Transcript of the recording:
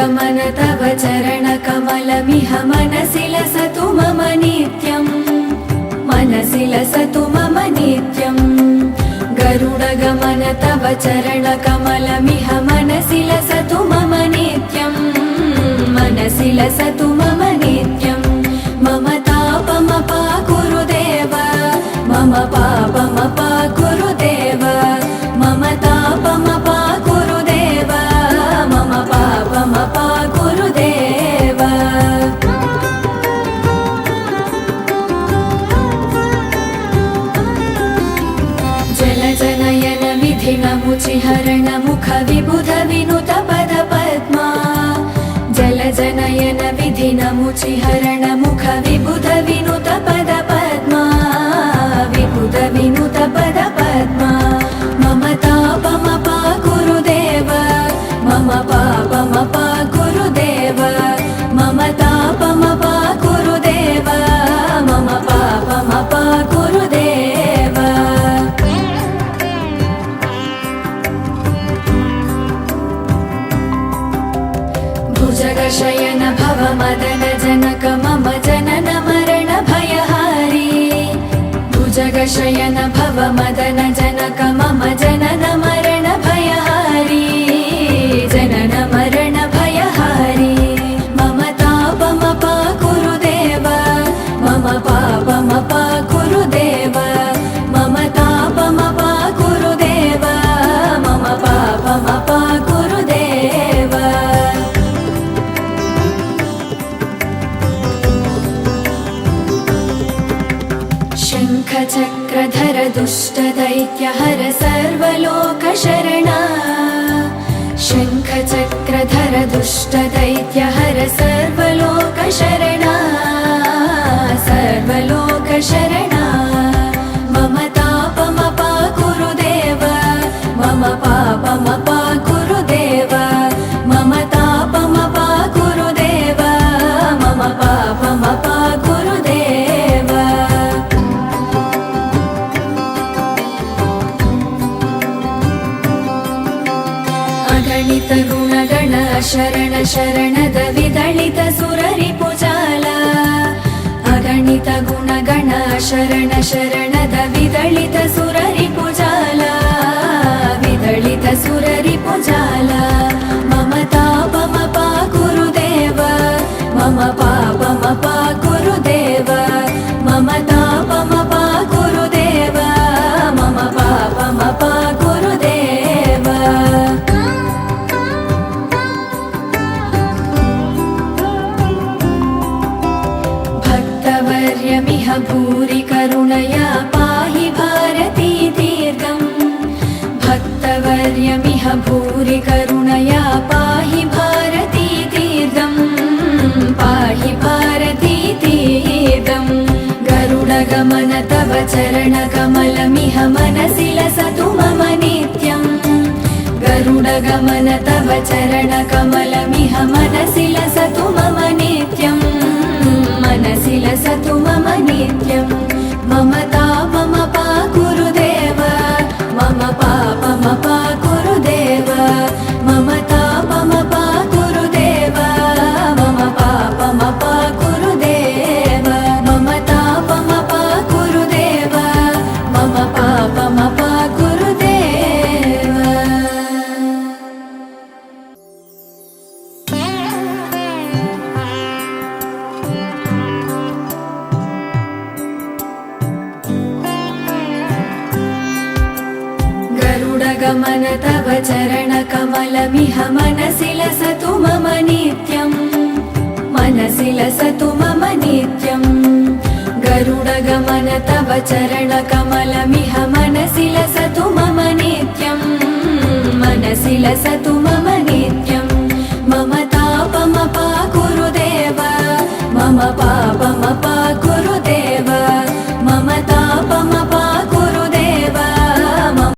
गरुडगमन तव चरणकमलमिह मनसि लसतु मम नित्यम् मनसि लसतु मम नित्यम् गरुडगमन तव चरणकमलमिह मनसि लसतु मम नित्यम् मनसि लसतु मम नित्यम् मम तापमपाकुरु देव मम पापमपाकुरु देव मम तापमपाकुरु देव मम पापमपाकुरु देव जलजनयन विधिनमुचिहरण मुख विबुध विनुत पद पद्मा जलजनयन विधिनमुचिहरण मुख विबुध विनुत पद पद्मा विबुध विनुत पद पद्मा मम तापमपाकुरु देव मम पापमपाकुरु देव मम तापमपाकुरु देव मम पापमपाकुरु देव भुजगशयन भव मदन जनक मम जनन मरण भयहारी भुजगशयन भव मदन जनक मम जनन मरण भयहारी जनन मरण भयहारी मम तापमपाकुरु देव मम पापमपाकुरु देव मम तापमपाकुरु देव मम पापमपाकुरु देव शङ्खचक्रधर दुष्टदैत्यहर सर्वलोकशरणा शङ्खचक्रधर दुष्टदैत्यहर सर्वलोकशरणा सर्वलोकशरणा मम तापमपाकुरु देव मम पापमपाकुरु देव मम तापमपाकुरु देव मम पापमपाकुरु देव अगणित गुणगण शरण शरणद विदलित सुररिपुजाल अगणित गुणगण शरण शरणद विदलित सुररिपुजाल विदलित सुररिपुजाल मम तापमपाकुरु देव मम पापमपाकुरु देव मम तापमपाकुरु देव मम पापमपाकुरु देव भक्तवर्यमिह भूरि करुणया पाहि भारती तीर्थम् भक्तवर्यमिह भूरि करुणया पाहि भारती तीर्थम् पाहि भारती तीर्थम् गरुडगमन तव चरणकमलमिह मनसि लसतु मम नित्यम् गरुडगमन तव चरणकमलमिह मनसि लसतु मम नित्यम् मनसि लसतु मम नित्यम् मम तापमपाकुरु देव मम पापमपाकुरु देव मम तापमपाकुरु देव मम पापमपाकुरु देव मम तापमपाकुरु देव मम पापमपाकुरु देव गरुडगमन तव चरणकमलमिह मनसि लसतु मम नित्यम् मनसि लसतु मम नित्यम् गरुडगमन तव चरणकमलमिह मनसि लसतु